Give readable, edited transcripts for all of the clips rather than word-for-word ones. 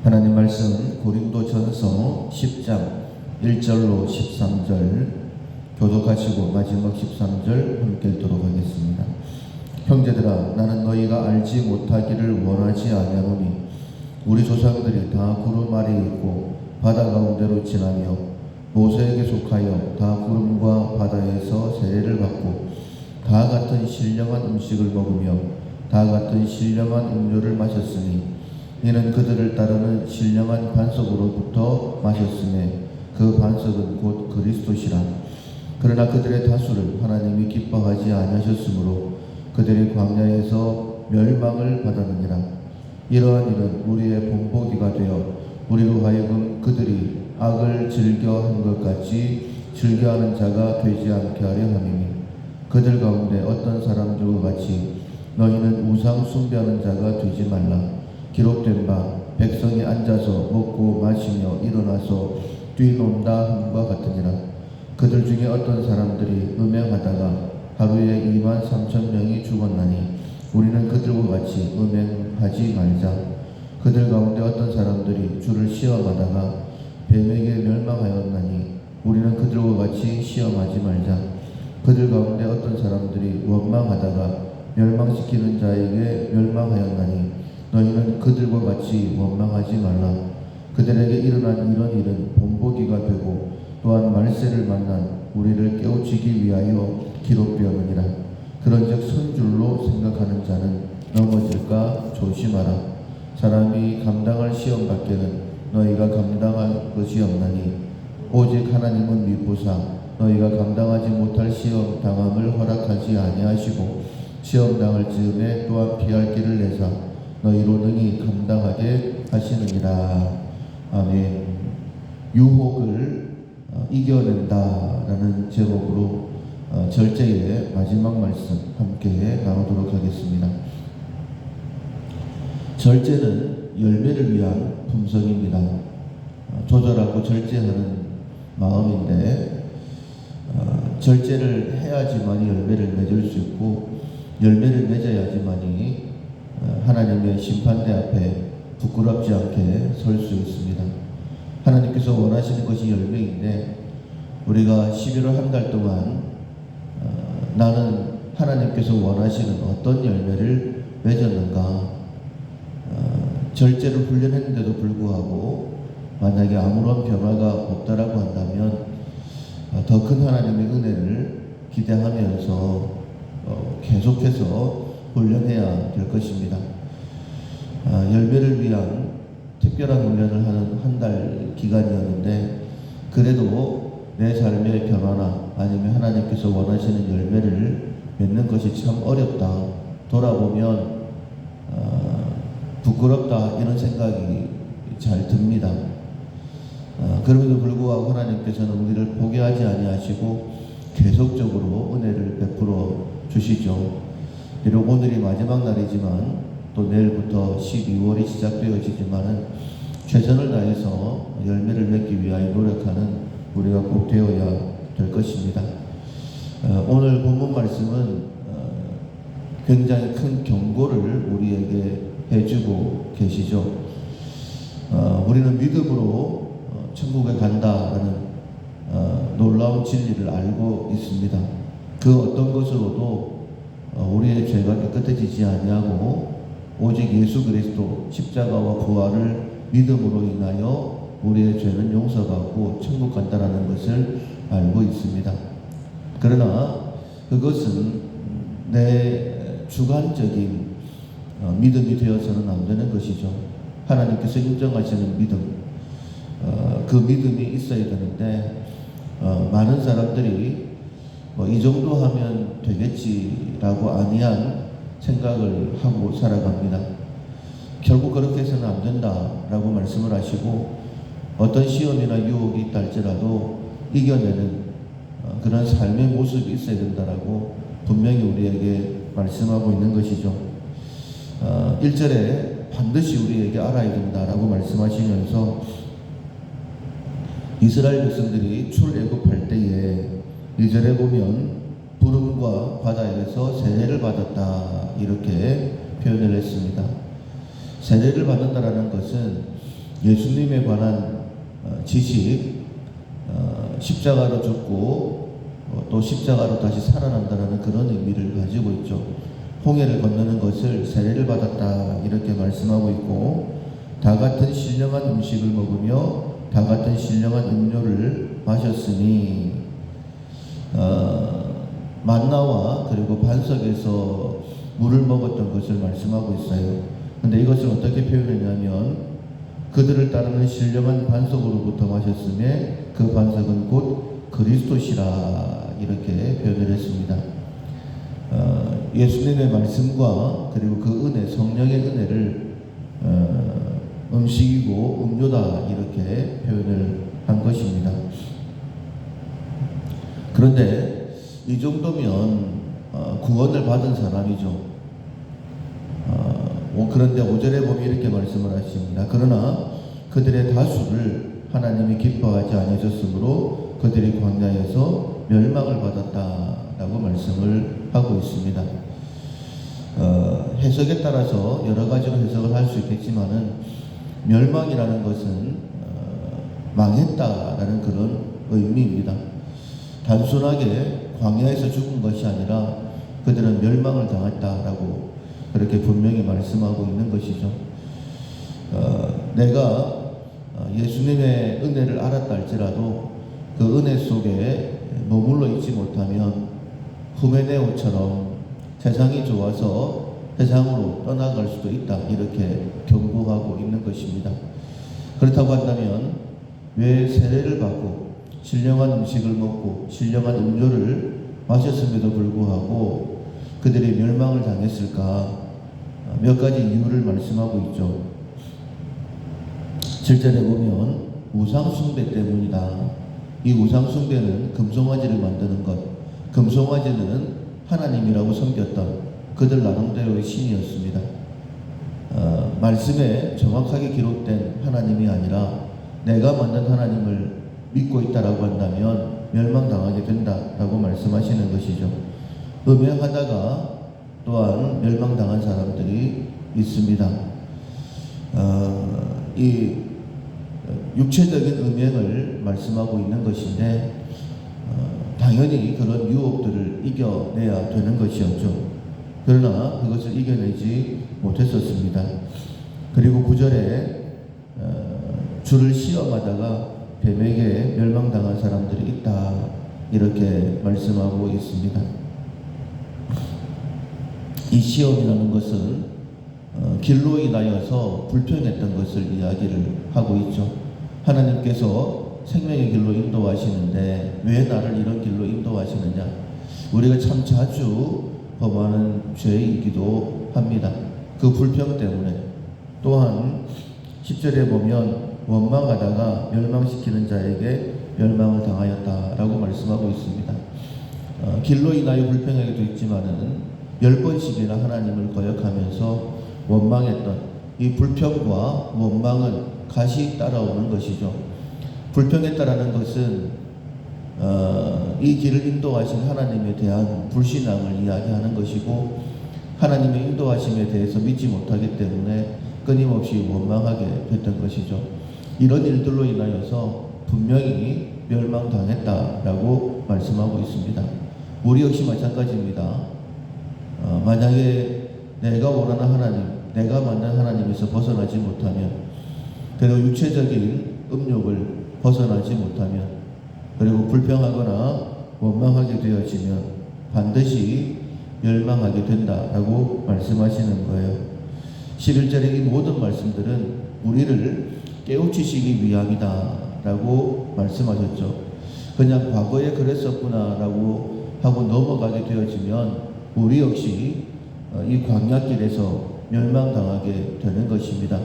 하나님 말씀 고린도전서 10장 1절로 13절 교독하시고 마지막 13절 함께 읽도록 하겠습니다. 형제들아, 나는 너희가 알지 못하기를 원하지 아니하노니 우리 조상들이 다 구름 아래에 있고 바다 가운데로 지나며 모세에게 속하여 다 구름과 바다에서 세례를 받고 다 같은 신령한 음식을 먹으며 다 같은 신령한 음료를 마셨으니 이는 그들을 따르는 신령한 반석으로부터 마셨음에 그 반석은 곧 그리스도시라. 그러나 그들의 다수를 하나님이 기뻐하지 아니하셨으므로 그들이 광야에서 멸망을 받았느니라. 이러한 일은 우리의 본보기가 되어 우리로 하여금 그들이 악을 즐겨한 것 같이 즐겨하는 자가 되지 않게 하려 함이니, 그들 가운데 어떤 사람들과 같이 너희는 우상 숭배하는 자가 되지 말라. 기록된 바 백성이 앉아서 먹고 마시며 일어나서 뛰논다 함과 같으니라. 그들 중에 어떤 사람들이 음행하다가 하루에 23,000명이 죽었나니 우리는 그들과 같이 음행하지 말자. 그들 가운데 어떤 사람들이 주를 시험하다가 뱀에게 멸망하였나니 우리는 그들과 같이 시험하지 말자. 그들 가운데 어떤 사람들이 원망하다가 멸망시키는 자에게 멸망하였나니 너희는 그들과 같이 원망하지 말라. 그들에게 일어난 이런 일은 본보기가 되고 또한 말세를 만난 우리를 깨우치기 위하여 기록되었느니라. 그런즉 선줄로 생각하는 자는 넘어질까 조심하라. 사람이 감당할 시험 밖에는 너희가 감당할 것이 없나니 오직 하나님은 미쁘사 너희가 감당하지 못할 시험 당함을 허락하지 아니하시고 시험 당할 즈음에 또한 피할 길을 내사 너희로 능히 감당하게 하시느니라. 아멘. 유혹을 이겨낸다라는 제목으로 절제의 마지막 말씀 함께 나누도록 하겠습니다. 절제는 열매를 위한 품성입니다. 조절하고 절제하는 마음인데 절제를 해야지만이 열매를 맺을 수 있고 열매를 맺어야지만이 하나님의 심판대 앞에 부끄럽지 않게 설 수 있습니다. 하나님께서 원하시는 것이 열매인데 우리가 11월 한 달 동안 나는 하나님께서 원하시는 어떤 열매를 맺었는가, 절제를 훈련했는데도 불구하고 만약에 아무런 변화가 없다라고 한다면 더 큰 하나님의 은혜를 기대하면서 계속해서 훈련해야 될 것입니다. 열매를 위한 특별한 훈련을 하는 한 달 기간이었는데 그래도 내 삶의 변화나 아니면 하나님께서 원하시는 열매를 맺는 것이 참 어렵다. 돌아보면 부끄럽다 이런 생각이 잘 듭니다. 그럼에도 불구하고 하나님께서는 우리를 포기하지 아니하시고 계속적으로 은혜를 베풀어 주시죠. 비록 오늘이 마지막 날이지만 또 내일부터 12월이 시작되어지지만 최선을 다해서 열매를 맺기 위하여 노력하는 우리가 꼭 되어야 될 것입니다. 오늘 본문 말씀은 굉장히 큰 경고를 우리에게 해주고 계시죠. 우리는 믿음으로 천국에 간다라는 놀라운 진리를 알고 있습니다. 그 어떤 것으로도 우리의 죄가 깨끗해지지 아니하고 오직 예수 그리스도 십자가와 부활을 믿음으로 인하여 우리의 죄는 용서받고 천국 간다라는 것을 알고 있습니다. 그러나 그것은 내 주관적인 믿음이 되어서는 안 되는 것이죠. 하나님께서 인정하시는 믿음, 그 믿음이 있어야 되는데 많은 사람들이 이 정도 하면 되겠지라고 아니한 생각을 하고 살아갑니다. 결국 그렇게 해서는 안 된다라고 말씀을 하시고 어떤 시험이나 유혹이 있다 할지라도 이겨내는 그런 삶의 모습이 있어야 된다라고 분명히 우리에게 말씀하고 있는 것이죠. 1절에 반드시 우리에게 알아야 된다라고 말씀하시면서 이스라엘 백성들이 출애굽할 때에 2절에 보면 구름과 바다에서 세례를 받았다 이렇게 표현을 했습니다. 세례를 받는다라는 것은 예수님에 관한 지식, 십자가로 죽고 또 십자가로 다시 살아난다는 그런 의미를 가지고 있죠. 홍해를 건너는 것을 세례를 받았다 이렇게 말씀하고 있고, 다 같은 신령한 음식을 먹으며 다 같은 신령한 음료를 마셨으니, 만나와 그리고 반석에서 물을 먹었던 것을 말씀하고 있어요. 근데 이것을 어떻게 표현했냐면, 그들을 따르는 신령한 반석으로부터 마셨음에 그 반석은 곧 그리스도시라 이렇게 표현을 했습니다. 예수님의 말씀과 그리고 그 은혜, 성령의 은혜를 음식이고 음료다 이렇게 표현을 한 것입니다. 그런데 이 정도면 구원을 받은 사람이죠. 그런데 5절에 보면 이렇게 말씀을 하십니다. 그러나 그들의 다수를 하나님이 기뻐하지 않으셨으므로 그들이 광야에서 멸망을 받았다라고 말씀을 하고 있습니다. 해석에 따라서 여러 가지로 해석을 할 수 있겠지만은, 멸망이라는 것은 망했다라는 그런 의미입니다. 단순하게 광야에서 죽은 것이 아니라 그들은 멸망을 당했다라고 그렇게 분명히 말씀하고 있는 것이죠. 내가 예수님의 은혜를 알았다 할지라도 그 은혜 속에 머물러 있지 못하면 후메네오처럼 세상이 좋아서 세상으로 떠나갈 수도 있다 이렇게 경고하고 있는 것입니다. 그렇다고 한다면 왜 세례를 받고 신령한 음식을 먹고 신령한 음료를 마셨음에도 불구하고 그들이 멸망을 당했을까? 몇 가지 이유를 말씀하고 있죠. 7절에 보면 우상숭배 때문이다. 이 우상숭배는 금송아지를 만드는 것, 금송아지는 하나님이라고 섬겼던 그들 나름대로의 신이었습니다. 말씀에 정확하게 기록된 하나님이 아니라 내가 만든 하나님을 믿고 있다라고 한다면 멸망당하게 된다라고 말씀하시는 것이죠. 음행하다가 또한 멸망당한 사람들이 있습니다. 이 육체적인 음행을 말씀하고 있는 것인데, 당연히 그런 유혹들을 이겨내야 되는 것이었죠. 그러나 그것을 이겨내지 못했었습니다. 그리고 9절에 주를 시험하다가 뱀에게 멸망당한 사람들이 있다 이렇게 말씀하고 있습니다. 이 시험이라는 것은 길로 인하여서 불평했던 것을 이야기를 하고 있죠. 하나님께서 생명의 길로 인도하시는데 왜 나를 이런 길로 인도하시느냐? 우리가 참 자주 범하는 죄이기도 합니다. 그 불평 때문에. 또한 10절에 보면 원망하다가 멸망시키는 자에게 멸망을 당하였다라고 말씀하고 있습니다. 길로 인하여 불평하기도 있지만은 10번씩이나 하나님을 거역하면서 원망했던 이 불평과 원망은 같이 따라오는 것이죠. 불평했다라는 것은 이 길을 인도하신 하나님에 대한 불신앙을 이야기하는 것이고, 하나님의 인도하심에 대해서 믿지 못하기 때문에 끊임없이 원망하게 됐던 것이죠. 이런 일들로 인하여서 분명히 멸망당했다라고 말씀하고 있습니다. 우리 역시 마찬가지입니다. 만약에 내가 원하는 하나님, 내가 만든 하나님에서 벗어나지 못하면, 그리고 육체적인 음욕을 벗어나지 못하면, 그리고 불평하거나 원망하게 되어지면 반드시 멸망하게 된다라고 말씀하시는 거예요. 11절의 이 모든 말씀들은 우리를 깨우치시기 위함이다라고 말씀하셨죠. 그냥 과거에 그랬었구나라고 하고 넘어가게 되어지면 우리 역시 이 광야길에서 멸망당하게 되는 것입니다.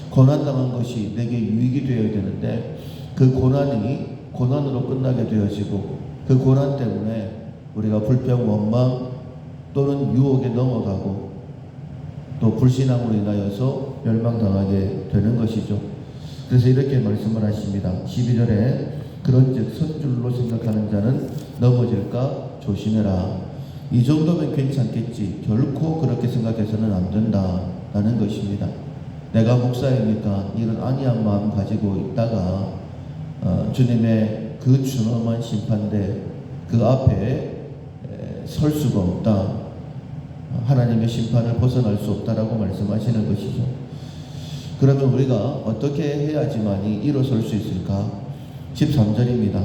고난당한 것이 내게 유익이 되어야 되는데 그 고난이 고난으로 끝나게 되어지고, 그 고난 때문에 우리가 불평, 원망 또는 유혹에 넘어가고 또 불신앙으로 인하여서 멸망당하게 되는 것이죠. 그래서 이렇게 말씀을 하십니다. 12절에 그런즉 선줄로 생각하는 자는 넘어질까 조심해라. 이 정도면 괜찮겠지, 결코 그렇게 생각해서는 안 된다라는 것입니다. 내가 목사이니까 이런 안이한 마음 가지고 있다가 주님의 그 준엄한 심판대 그 앞에 설 수가 없다. 하나님의 심판을 벗어날 수 없다라고 말씀하시는 것이죠. 그러면 우리가 어떻게 해야지만이 일어설 수 있을까? 13절입니다.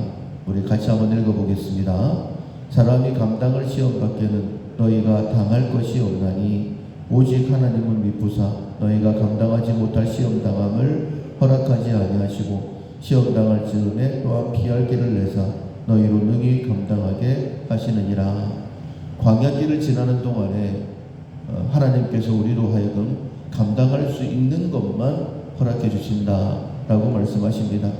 우리 같이 한번 읽어보겠습니다. 사람이 감당할 시험밖에는 너희가 당할 것이 없나니 오직 하나님은 미쁘사 너희가 감당하지 못할 시험당함을 허락하지 아니하시고 시험당할 즈음에 또한 피할 길을 내사 너희로 능히 감당하게 하시느니라. 광야길을 지나는 동안에 하나님께서 우리로 하여금 감당할 수 있는 것만 허락해 주신다라고 말씀하십니다.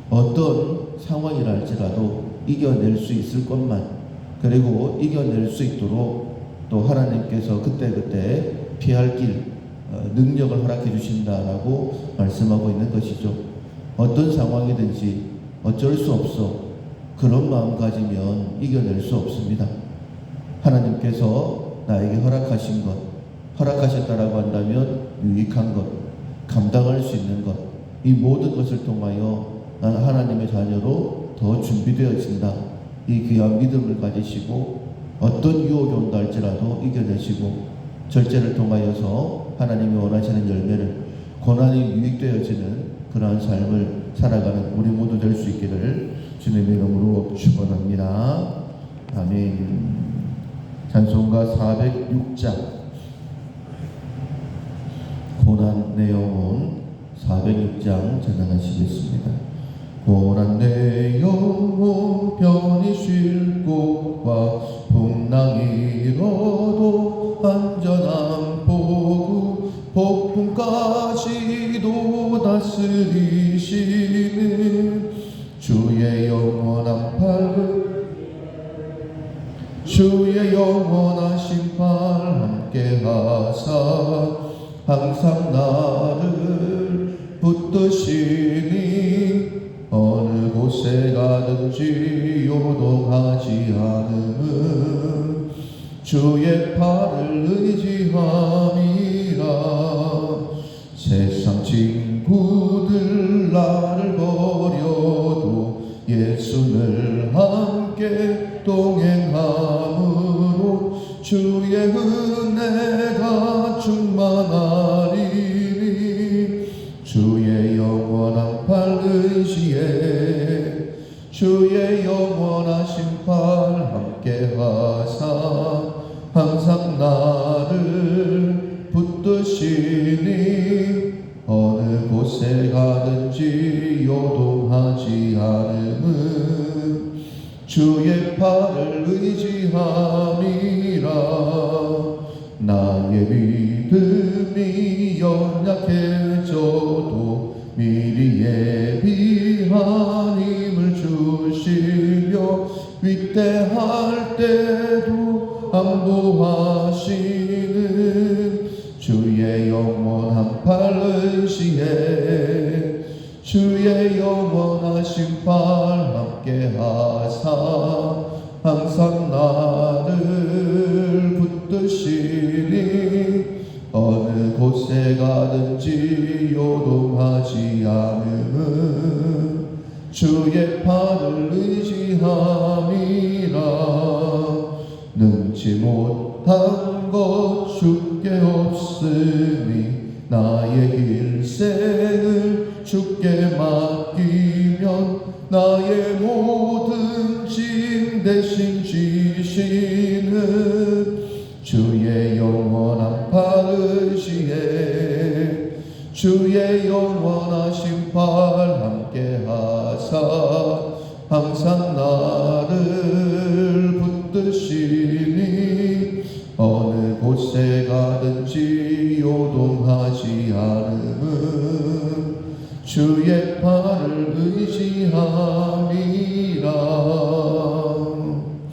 어떤 상황이라 할지라도 이겨낼 수 있을 것만, 그리고 이겨낼 수 있도록 또 하나님께서 그때그때 피할 길, 능력을 허락해 주신다라고 말씀하고 있는 것이죠. 어떤 상황이든지 어쩔 수 없어, 그런 마음 가지면 이겨낼 수 없습니다. 하나님께서 나에게 허락하신 것, 허락하셨다라고 한다면 유익한 것, 감당할 수 있는 것, 이 모든 것을 통하여 나는 하나님의 자녀로 더 준비되어진다. 이 귀한 믿음을 가지시고 어떤 유혹이 온다 할지라도 이겨내시고 절제를 통하여서 하나님이 원하시는 열매를, 고난이 유익되어지는 그러한 삶을 살아가는 우리 모두 될 수 있기를 주님의 이름으로 축원합니다. 아멘. 찬송가 406장 고난 내 영혼 406장 전하시겠습니다. 고난 내 영혼 편히 쉴 곳과 풍랑이 일어도 안전한 포구 폭풍까지도 다스리시는 주의 영원한 팔, 주의 영원한 심판 함께 하사 항상 나를 붙드시니 어느 곳에 가든지 요동하지 않음은 주의 팔을 의지함이라. 세상 친구들 나를 버려도 예수를 함께 동행함으로 주의 은혜가 충만하리니 주의 영원한 팔 의지에 주의 영원한 심판 함께 하사 항상 나를 붙드시니 어느 곳에 가든지 요동하지 않음은 주의 팔을 의지함이라. 나의 믿음이 연약해져도 미리 예비한 힘을 주시며 위대할 때도 안보하시는 주의 영원한 팔 의지에 주의 영원한 심판 함께 하사 항상 나를 붙드시니 어느 곳에 가든지 요동하지 않음은 주의 팔을 의지함이라. 능치 못한 것 주께 없으니 나의 일생을 주께 맡기면 나의 모든 짐 대신 지시는 주의 영원한 팔 의지에 주의 영원한 심판 함께 하사 항상 나를 붙드시니 어느 곳에 가든지 요동하지 않음은 주의 팔을 의지함이라.